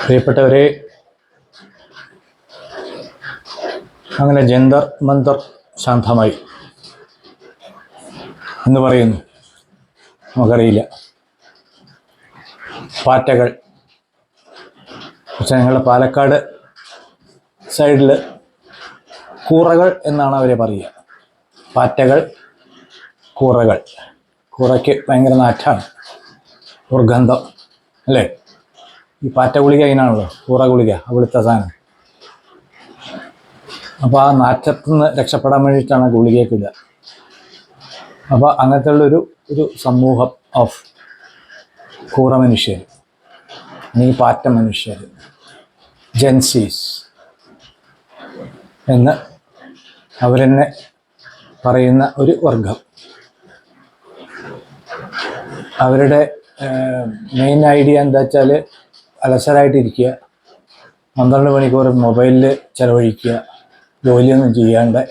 പ്രിയപ്പെട്ടവരെ, അങ്ങനെ ജന്തർ മന്തർ ശാന്തമായി എന്ന് പറയുന്നു. നമുക്കറിയില്ല. പാറ്റകൾ, പക്ഷെ ഞങ്ങളുടെ പാലക്കാട് സൈഡിൽ കൂറകൾ എന്നാണ് അവരെ പറയുക. പാറ്റകൾ, കൂറകൾ. കൂറയ്ക്ക് ഭയങ്കര നാറ്റാണ്, ദുർഗന്ധം അല്ലേ? ഈ പാറ്റ ഗുളിക അതിനാണല്ലോ, കൂറ ഗുളിക, അവിടുത്തെ സാധനം. അപ്പോൾ ആ നാറ്റത്തു നിന്ന് രക്ഷപ്പെടാൻ വേണ്ടിയിട്ടാണ് ഗുളികയൊക്കെ ഇടുക. അപ്പോൾ അങ്ങനത്തെ ഉള്ളൊരു സമൂഹം ഓഫ് കൂറ മനുഷ്യർ, അല്ലെങ്കിൽ പാറ്റ മനുഷ്യർ, ജെൻസീസ് എന്ന് അവരെന്നെ പറയുന്ന ഒരു വർഗം. അവരുടെ മെയിൻ ഐഡിയ എന്താ വെച്ചാൽ അലസരായിട്ടിരിക്കുക, 12 മണിക്കൂർ മൊബൈലിൽ ചിലവഴിക്കുക, ജോലിയൊന്നും ചെയ്യാണ്ട്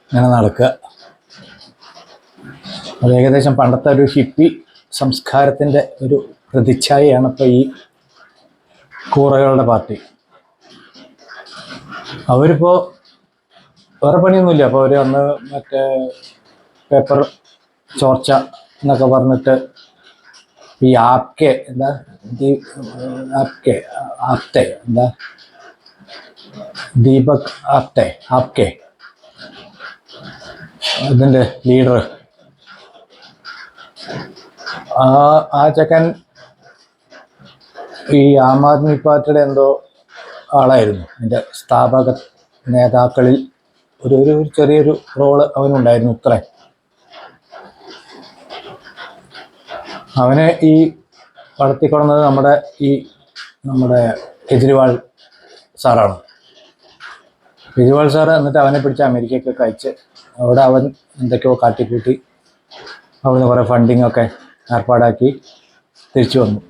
ഇങ്ങനെ നടക്കുക. അത് ഏകദേശം പണ്ടത്തെ ഒരു ഹിപ്പി സംസ്കാരത്തിൻ്റെ ഒരു പ്രതിച്ഛായയാണ് ഇപ്പോൾ ഈ കൂറകളുടെ പാർട്ടി. അവരിപ്പോൾ വേറെ പണിയൊന്നുമില്ല. അപ്പോൾ അവർ അന്ന് മറ്റേ പേപ്പർ ചോർച്ച എന്നൊക്കെ പറഞ്ഞിട്ട് ഈ ആപ്കെ എന്താ ആപ്തെ എന്താ ദീപക് ആപ്കെ ഇതിൻ്റെ ലീഡർ, ആ ചെക്കൻ ഈ ആം ആദ്മി പാർട്ടിയുടെ എന്തോ ആളായിരുന്നു. അതിൻ്റെ സ്ഥാപക നേതാക്കളിൽ ഒരു ചെറിയൊരു റോള് അവനുണ്ടായിരുന്നു. ഇത്രേ അവനെ ഈ വളർത്തിക്കൊള്ളുന്നത് നമ്മുടെ കെജ്രിവാൾ സാറാണ്. കെജ്രിവാൾ സാറ് എന്നിട്ട് അവനെ പിടിച്ച് അമേരിക്കയ്ക്കൊക്കെ അയച്ച് അവിടെ അവൻ എന്തൊക്കെയോ കാട്ടിക്കൂട്ടി അവിടുന്ന് കുറേ ഫണ്ടിങ്ങൊക്കെ ഏർപ്പാടാക്കി തിരിച്ചു വന്നു.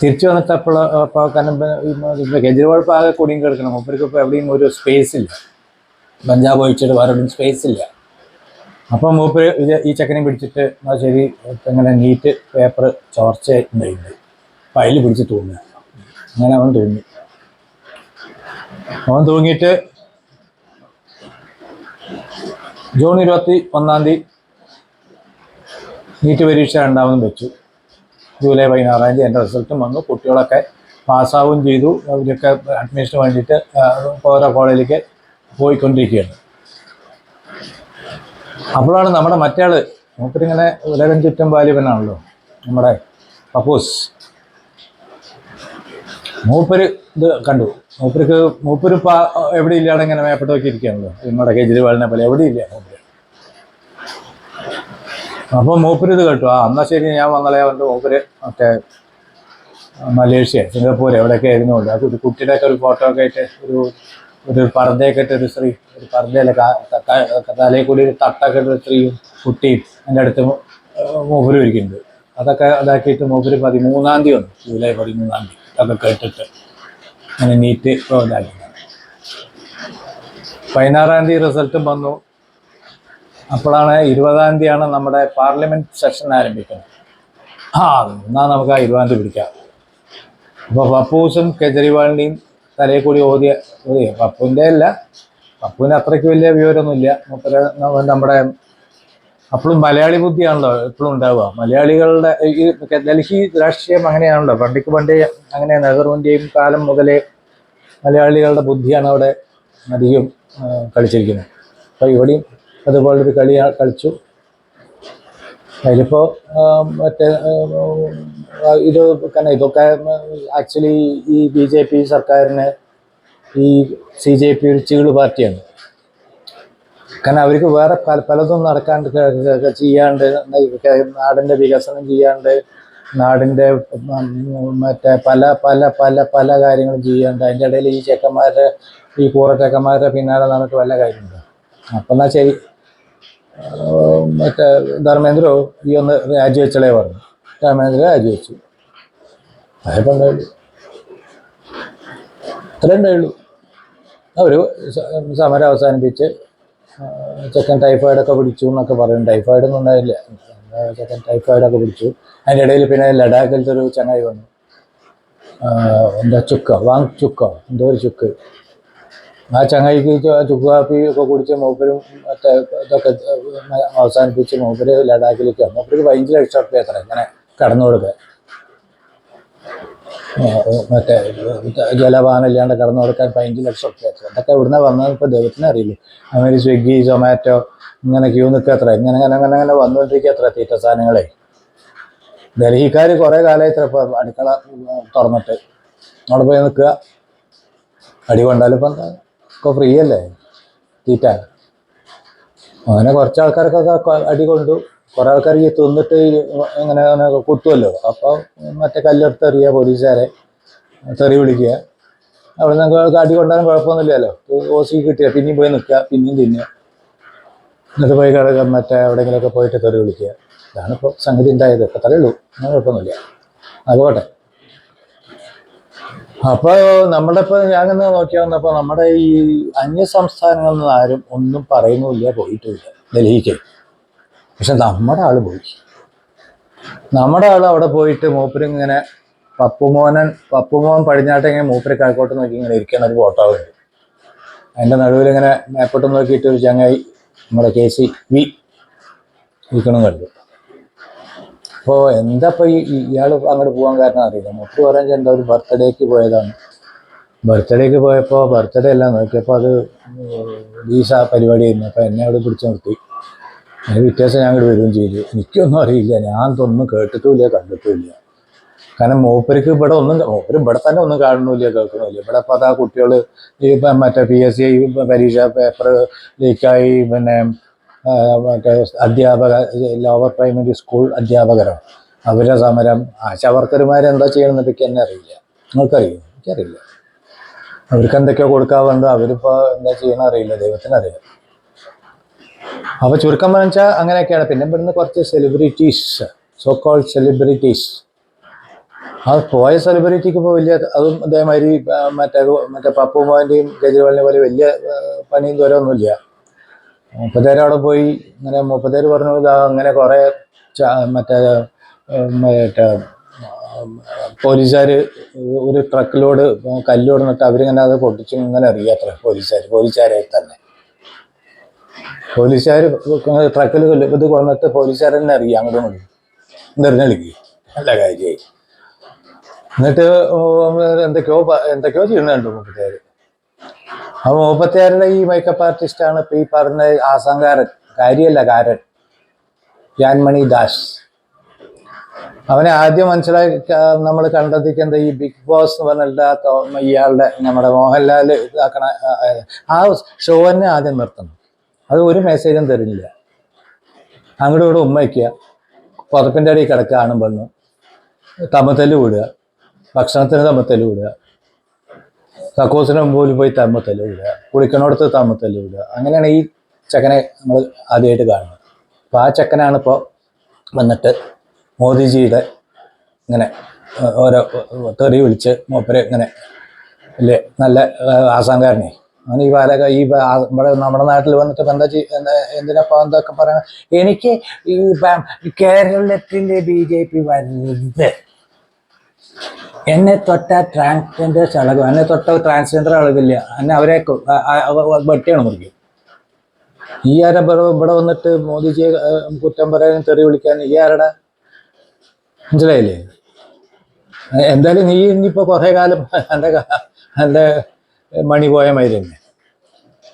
തിരിച്ചു വന്നിട്ടപ്പോൾ കാരണം കെജ്രിവാൾ ഇപ്പോൾ ആകെ കുടുങ്ങി കിടക്കണം. മൂപ്പർക്ക് ഇപ്പോൾ എവിടെയും ഒരു സ്പേസ് ഇല്ല, പഞ്ചാബ് ഒഴിച്ചിട്ട് വേറെ എവിടെയും സ്പേസ് ഇല്ല. അപ്പം മൂപ്പര് ഈ ചെക്കനെ പിടിച്ചിട്ട് ശരി ഇങ്ങനെ നീറ്റ് പേപ്പർ ചോർച്ച ഉണ്ടായിട്ടുണ്ട്, അപ്പം അതിൽ പിടിച്ച് തൂങ്ങുക. അങ്ങനെ അവൻ തൂങ്ങിയിട്ട് ജൂൺ 21 നീറ്റ് പരീക്ഷ രണ്ടാമതും വെച്ചു. ജൂലൈ 16 എൻ്റെ റിസൾട്ടും വന്നു. കുട്ടികളൊക്കെ പാസ്സാവുകയും ചെയ്തു. അവരൊക്കെ അഡ്മിഷന് വേണ്ടിയിട്ട് ഓരോ കോളേജിലേക്ക് പോയിക്കൊണ്ടിരിക്കുകയാണ്. അപ്പോഴാണ് നമ്മുടെ മറ്റേ ആൾ, മൂപ്പരിങ്ങനെ ഉലകം ചുറ്റും വാലിബനാണല്ലോ, നമ്മുടെ പപ്പൂസ്. മൂപ്പര് ഇത് കണ്ടു. മൂപ്പര് ഇപ്പോൾ എവിടെ ഇല്ലാതെ ഇങ്ങനെ മേപ്പെട്ട് നോക്കിയിരിക്കുകയാണല്ലോ, നമ്മുടെ കെജ്രിവാളിനെ പോലെ എവിടെയില്ല മൂപ്പര്. അപ്പോൾ മൂപ്പര് ഇത് കേട്ടു. എന്നാൽ ശരി ഞാൻ വന്നളേ പറഞ്ഞിട്ട് മൂപ്പര് മറ്റേ മലേഷ്യ, സിംഗപ്പൂർ എവിടെയൊക്കെ ആയിരുന്നുള്ളൂ. അത് ഒരു കുട്ടിയുടെയൊക്കെ ഒരു ഫോട്ടോ ഒക്കെ ആയിട്ട് ഒരു പർദ്ദയൊക്കെ ഇട്ട് ഒരു സ്ത്രീ, ഒരു പർദ്ദയിലൊക്കെ തലയിൽ കൂടി ഒരു തട്ടൊക്കെ ഇട്ട് സ്ത്രീയും കുട്ടിയും എൻ്റെ അടുത്ത് മൂപ്പര് ഇരിക്കുന്നുണ്ട്. അതൊക്കെ ഇതാക്കിയിട്ട് മൂപ്പര് 13 വന്നു, ജൂലൈ 13 അതൊക്കെ കേട്ടിട്ട് അങ്ങനെ നീറ്റ് ഇതാക്കി. 16 റിസൾട്ടും വന്നു. അപ്പോഴാണ് 20 നമ്മുടെ പാർലമെൻറ്റ് സെഷൻ ആരംഭിക്കുന്നത്. എന്നാൽ നമുക്ക് ആ 20 പിടിക്കാം. അപ്പോൾ പപ്പൂസും കെജ്രിവാളിൻ്റെയും തലയിൽ കൂടി ഓതിയ പപ്പുവിൻ്റെ അല്ല, പപ്പുവിന് അത്രയ്ക്ക് വലിയ വിവരമൊന്നുമില്ല. നമ്മുടെ അപ്പോഴും മലയാളി ബുദ്ധിയാണല്ലോ എപ്പോഴും ഉണ്ടാവുക. മലയാളികളുടെ ഈ ഡൽഹി രാഷ്ട്രീയം അങ്ങനെയാണല്ലോ, പണ്ടേ അങ്ങനെ നെഹ്റുവിൻ്റെയും കാലം മുതലേ മലയാളികളുടെ ബുദ്ധിയാണ് അവിടെ അധികം കളിച്ചിരിക്കുന്നത്. അപ്പോൾ ഇവിടെയും അതുപോലൊരു കളി കളിച്ചു. അതിലിപ്പോൾ മറ്റേ ഇതൊക്കെ ആക്ച്വലി ഈ BJP സർക്കാരിന് ഈ CJP ഒരു ചീള് പാർട്ടിയാണ്. കാരണം അവർക്ക് വേറെ പലതും നടക്കാണ്ട് ചെയ്യാണ്ട്, നാടിൻ്റെ വികസനം ചെയ്യാണ്ട്, നാടിൻ്റെ മറ്റേ പല പല പല പല കാര്യങ്ങളും ചെയ്യാണ്ട്, അതിൻ്റെ ഇടയിൽ ഈ ചെക്കന്മാരുടെ ഈ ചെക്കന്മാരുടെ പിന്നാലെ നടന്നിട്ട് വല്ല കാര്യമുണ്ട്. അപ്പം എന്നാൽ ശരി മറ്റേ ധർമ്മേന്ദ്ര ഈ ഒന്ന് രാജിവെച്ചളേ പറഞ്ഞു. ധർമ്മേന്ദ്ര രാജിവെച്ചു. അതിപ്പോൾ ഉണ്ടായുള്ളൂ, അത്രേ ഉണ്ടായുള്ളൂ. അവർ സമരം അവസാനിപ്പിച്ച് ചെക്കൻ ടൈഫോയിഡൊക്കെ പിടിച്ചു എന്നൊക്കെ പറയും. ടൈഫോയിഡൊന്നും ഉണ്ടായില്ല, ചെക്കൻ ടൈഫോയിഡൊക്കെ പിടിച്ചു. അതിൻ്റെ ഇടയിൽ പിന്നെ ലഡാക്കിലത്തെ ഒരു ചങ്ങായി വന്നു, എന്താ വാങ് ചുക്കോ എന്തോ ഒരു ചുക്ക്. ആ ചങ്ങായിക്ക് ചുക്ക് കാപ്പി ഒക്കെ കുടിച്ച് മൂപ്പരും മറ്റേ ഇതൊക്കെ അവസാനിപ്പിച്ച് മൂപ്പര് ലഡാക്കിലേക്ക് വന്നു. മൂപ്പർക്ക് 15 ലക്ഷം റുപ്യ എത്ര ഇങ്ങനെ കടന്നു കൊടുക്കുക, മറ്റേ ജലപാനം ഇല്ലാണ്ട് കടന്നു കൊടുക്കാൻ 15 ലക്ഷം റുപ്യ എത്ര. ഇതൊക്കെ ഇവിടുന്ന് വന്നത് ഇപ്പോൾ ദൈവത്തിന് അറിയില്ല. അവർ സ്വിഗ്ഗി സൊമാറ്റോ ഇങ്ങനെ ക്യൂ നിൽക്കുക എത്ര, ഇങ്ങനെ വന്നുകൊണ്ടിരിക്കുക എത്ര തീറ്റ സാധനങ്ങളെ. ഡൽഹിക്കാർ കുറേ കാലമായിട്ട് ഇപ്പോൾ അടുക്കള തുറന്നിട്ട് അവിടെ പോയി നിൽക്കുക, അടി കൊണ്ടാലും ഇപ്പം എന്താ, ഇപ്പോൾ ഫ്രീ അല്ലേ തീറ്റ. അങ്ങനെ കുറച്ച് ആൾക്കാർക്കൊക്കെ അടി കൊണ്ടു, കുറേ ആൾക്കാർ ഈ തിന്നിട്ട് ഇങ്ങനെ കുത്തുമല്ലോ, അപ്പോൾ മറ്റേ കല്ലെടുത്ത് എറിയുക, പോലീസുകാരെ തെറി വിളിക്കുക. അവിടെ നിന്ന് അടി കൊണ്ടാലും കുഴപ്പമൊന്നുമില്ലല്ലോ, ഓസി കിട്ടിയ പിന്നെയും പോയി നിൽക്കുക, പിന്നെയും തിന്നുക, എന്നിട്ട് പോയി മറ്റേ എവിടെയെങ്കിലുമൊക്കെ പോയിട്ട് തെറി വിളിക്കുക. ഇതാണിപ്പോൾ സംഗതി ഉണ്ടായത്. ഇപ്പം അത്രയേ ഉള്ളൂ, അങ്ങനെ കുഴപ്പമൊന്നുമില്ല. അതുപോട്ടെ. അപ്പോൾ നമ്മുടെ ഇപ്പോൾ ഞാനിന്ന് നോക്കി വന്നപ്പോൾ നമ്മുടെ ഈ അന്യ സംസ്ഥാനങ്ങളിൽ നിന്ന് ആരും ഒന്നും പറയുന്നുമില്ല, പോയിട്ടുമില്ല ഡൽഹിക്ക്. പക്ഷെ നമ്മുടെ ആൾ പോയി. നമ്മുടെ ആൾ അവിടെ പോയിട്ട് മൂപ്പരിങ്ങനെ പപ്പുമോൻ പടിഞ്ഞാട്ടിങ്ങനെ മൂപ്പര് കിഴക്കോട്ട് നോക്കി ഇങ്ങനെ ഇരിക്കുന്ന ഒരു ഫോട്ടോ ഉണ്ട്. അതിൻ്റെ നടുവിലിങ്ങനെ മേപ്പോട്ട് നോക്കിയിട്ട് ഒരു ചങ്ങായി നമ്മുടെ KCV ഇരിക്കണം കണ്ടു. അപ്പോൾ എന്താ ഇപ്പോൾ ഇയാൾ അങ്ങോട്ട് പോകാൻ കാരണം അറിയില്ല. മൂപ്പര് പറയാൻ എന്താ ഒരു ബർത്ത്ഡേക്ക് പോയതാണ്. ബർത്ത്ഡേക്ക് പോയപ്പോൾ ബർത്ത്ഡേ എല്ലാം നോക്കിയപ്പോൾ അത് വീസ പരിപാടി ആയിരുന്നു. അപ്പോൾ എന്നെ അവിടെ പിടിച്ച് നിർത്തി. അതിന് വ്യത്യാസം ഞാൻ അങ്ങോട്ട് വരികയും ചെയ്തു. എനിക്കൊന്നും അറിയില്ല, ഞാൻ ഒന്നും കേട്ടിട്ടുമില്ല കണ്ടിട്ടുമില്ല. കാരണം മൂപ്പർക്ക് ഇവിടെ മൂപ്പര് ഇവിടെ തന്നെ ഒന്നും കാണുന്നില്ല കേൾക്കണില്ല. ഇവിടെ ഇപ്പോൾ അതാ കുട്ടികൾ ഈ മറ്റേ PSC പരീക്ഷ പേപ്പർ ലീക്കായി, പിന്നെ മറ്റേ ലോവർ പ്രൈമറി സ്കൂൾ അധ്യാപകരാണ്, അവരുടെ സമരം. ആശാവർക്കർമാരെന്താ ചെയ്യണമെന്ന് എനിക്ക് എന്നെ അറിയില്ല. നിങ്ങൾക്കറിയോ? എനിക്കറിയില്ല. അവർക്ക് എന്തൊക്കെയോ കൊടുക്കാറുണ്ട്, അവരിപ്പോൾ എന്താ ചെയ്യണമെന്ന് അറിയില്ല, ദൈവത്തിനറിയാം. അപ്പോൾ ചുരുക്കം പറഞ്ഞാൽ അങ്ങനെയൊക്കെയാണ്. പിന്നെ ഇവിടുന്ന് കുറച്ച് സെലിബ്രിറ്റീസ്, സോ കോൾഡ് സെലിബ്രിറ്റീസ്, ആ പോയ സെലിബ്രിറ്റിക്ക് ഇപ്പോൾ വലിയ അതും അതേമാതിരി മറ്റേ പപ്പുമോൻ്റെയും കേജ്രിവാളിനെ പോലെ വലിയ പണിയും ദൂരമൊന്നുമില്ല. മുപ്പത്തേര് അവിടെ പോയി ഇങ്ങനെ മുപ്പത്തേര് പറഞ്ഞു അങ്ങനെ കുറേ മറ്റേ പോലീസുകാർ ഒരു ട്രക്കിലോട് കല്ലോടുന്നിട്ട് അവരിങ്ങനെ അത് പൊട്ടിച്ച് ഇങ്ങനെ അറിയാത്ര പോലീസുകാരെ തന്നെ. പോലീസുകാർ ട്രക്കിൽ ഇത് കൊണ്ടിട്ട് പോലീസുകാർ തന്നെ അറിയാം അങ്ങോട്ടും ഇങ്ങോട്ടും എറിഞ്ഞളിക്കുക, നല്ല കാര്യമായി. എന്നിട്ട് എന്തൊക്കെയോ ചെയ്യുന്നുണ്ട് മുപ്പത്തേര്. അപ്പോൾ മുപ്പത്തേരുടെ ഈ മേക്കപ്പ് ആർട്ടിസ്റ്റാണ് ഇപ്പോൾ ഈ പറഞ്ഞ ആസാംകാരൻ, കാരൻ ജാൻമണി ദാസ്. അവനെ ആദ്യം നമ്മൾ കണ്ടെത്തിക്കുന്നത് ഈ ബിഗ് ബോസ് എന്ന് പറഞ്ഞിട്ട് ഇയാളുടെ നമ്മുടെ മോഹൻലാൽ ഇതാക്കണ ആ ഷോ തന്നെ ആദ്യം നിർത്തണം. അത് ഒരു മെസ്സേജും തരുന്നില്ല. അങ്ങോട്ടും ഇവിടെ ഉമ്മയ്ക്കുക, പുറപ്പിൻ്റെ അടിയിൽ കിടക്കുക, ആണും പെണ്ണും തമ്മത്തല്ല് വിടുക, ഭക്ഷണത്തിന് തമ്മത്തല്ല് വിടുക, കക്കൂസിന് മുമ്പിൽ പോയി തമ്മത്തല്ല് വിടുക, കുളിക്കണോടത്ത് തമ്മത്തല്ല് വിടുക. അങ്ങനെയാണ് ഈ ചെക്കനെ നമ്മൾ ആദ്യമായിട്ട് കാണുന്നത്. അപ്പോൾ ആ ചെക്കനാണ് ഇപ്പോൾ വന്നിട്ട് മോദിജിയുടെ ഇങ്ങനെ ഓരോ തെറി വിളിച്ച് മൂപ്പര് ഇങ്ങനെ അല്ലേ നല്ല ആസാംകാരനെ അങ്ങനെ ഇവിടെ നമ്മുടെ നാട്ടിൽ വന്നിട്ട് എന്താ എന്തിനപ്പോൾ എന്തൊക്കെ പറയണം. എനിക്ക് ഈ കേരളത്തിൻ്റെ BJP വരുന്നത്, എന്നെ തൊട്ട ട്രാൻസ്ജെൻഡേഴ്സ് അളകും, എന്നെ തൊട്ട ട്രാൻസ്ജെൻഡർ അളകില്ല, എന്നെ അവരെ വെട്ടിയാണ് മുറിക്കും. ഈ ആരെ ഇവിടെ വന്നിട്ട് മോദിജിയെ കുറ്റം പറയാനും തെറി വിളിക്കാനും ഈ ആരുടെ മനസ്സിലായില്ലേ? എന്തായാലും നീ ഇനിയിപ്പോൾ കുറേ കാലം എൻ്റെ മണി പോയ മാതിരി തന്നെ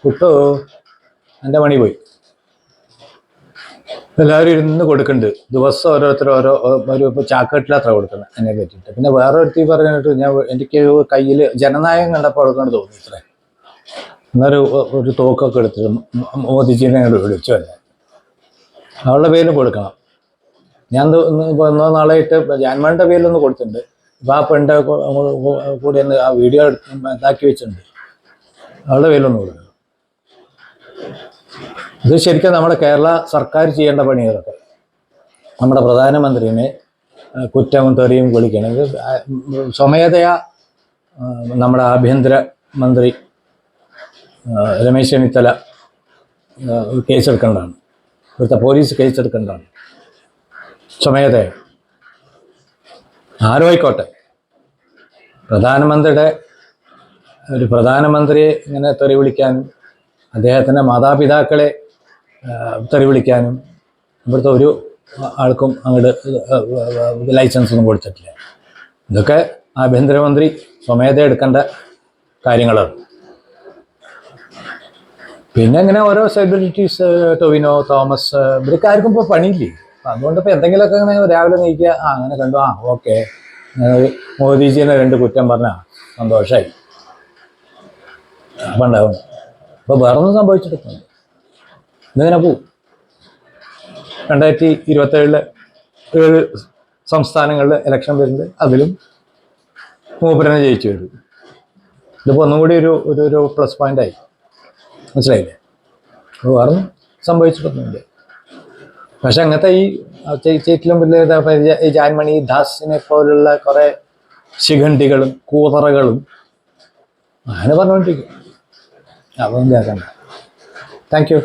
കുട്ടോ, എൻ്റെ മണി പോയി. എല്ലാവരും ഇരുന്ന് കൊടുക്കുന്നുണ്ട്, ദിവസം ഓരോരുത്തർ ഒരു ചാക്കെട്ടിലത്ര കൊടുക്കുന്നത് അതിനെ പറ്റിയിട്ട്. പിന്നെ വേറൊരുത്തി പറഞ്ഞിട്ട് എനിക്ക് കയ്യിൽ ജനനായകം കണ്ടപ്പോൾ കൊടുക്കണം തോന്നി ഇത്ര. ഒരു തോക്കൊക്കെ എടുത്തിട്ട് മോദിജിനെ അങ്ങോട്ട് വിളിച്ചു അല്ലേ, അവളുടെ പേരിൽ കൊടുക്കണം. ഞാൻ നാളായിട്ട് ജാൻമണിയുടെ പേരിലൊന്ന് കൊടുത്തിട്ടുണ്ട്. ഇപ്പം ആ പെണ്ണിൻ്റെ കൂടി ഒന്ന് ആ വീഡിയോ ഇതാക്കി വെച്ചിട്ടുണ്ട്, അവളുടെ പേരിലൊന്ന് കൊടുക്കണം. ഇത് ശരിക്കും നമ്മുടെ കേരള സർക്കാർ ചെയ്യേണ്ട പണികളൊക്കെ. നമ്മുടെ പ്രധാനമന്ത്രിനെ കുറ്റവും തെറിയും വിളിക്കണം. ഇത് സ്വമേധയാ നമ്മുടെ ആഭ്യന്തര മന്ത്രി രമേശ് ചെന്നിത്തല കേസെടുക്കേണ്ടതാണ്, ഇവിടുത്തെ പോലീസ് കേസെടുക്കേണ്ടതാണ്. സ്വമേധേ ആരും ആയിക്കോട്ടെ പ്രധാനമന്ത്രിയെ ഇങ്ങനെ തെറി വിളിക്കാനും അദ്ദേഹത്തിൻ്റെ മാതാപിതാക്കളെ തെറി വിളിക്കാനും ഇവിടുത്തെ ഒരു ആൾക്കും അങ്ങോട്ട് ലൈസൻസ് ഒന്നും കൊടുത്തിട്ടില്ല. ഇതൊക്കെ ആഭ്യന്തരമന്ത്രി സ്വമേധ എടുക്കേണ്ട കാര്യങ്ങളാണ്. പിന്നെ ഇങ്ങനെ ഓരോ സെലിബ്രിറ്റീസ്, ടൊവിനോ തോമസ്, ഇവർക്ക് ആർക്കും ഇപ്പോൾ പണിയില്ലേ. അപ്പം അതുകൊണ്ട് ഇപ്പോൾ എന്തെങ്കിലുമൊക്കെ ഇങ്ങനെ രാവിലെ നീക്കുക, അങ്ങനെ കണ്ടു, ഓക്കെ മോദിജിനെ 2 കുറ്റം പറഞ്ഞാൽ സന്തോഷമായി, അപ്പം ഉണ്ടാവും. അപ്പോൾ വേറൊന്നും സംഭവിച്ചെടുക്കുന്നുണ്ട്. ഇതിങ്ങനെ പോവും. 2027 7 സംസ്ഥാനങ്ങളിൽ ഇലക്ഷൻ വരുന്നുണ്ട്. അതിലും മൂപ്പരനെ ജയിച്ചു വരും. ഇതിപ്പോൾ ഒന്നും കൂടി ഒരു പ്ലസ് പോയിൻ്റായി. മനസ്സിലായില്ലേ? അപ്പോൾ വേറെ സംഭവിച്ചിട്ടൊന്നുമില്ല. പക്ഷെ അങ്ങനത്തെ ഈ ചേറ്റിലും വലിയ ഈ ജാൻമണി ദാസിനെ പോലുള്ള കുറേ ശിഖണ്ഡികളും കൂതറകളും അങ്ങനെ പറഞ്ഞുകൊണ്ടിരിക്കും. അതൊന്നും കേൾക്കണ്ട. Thank you.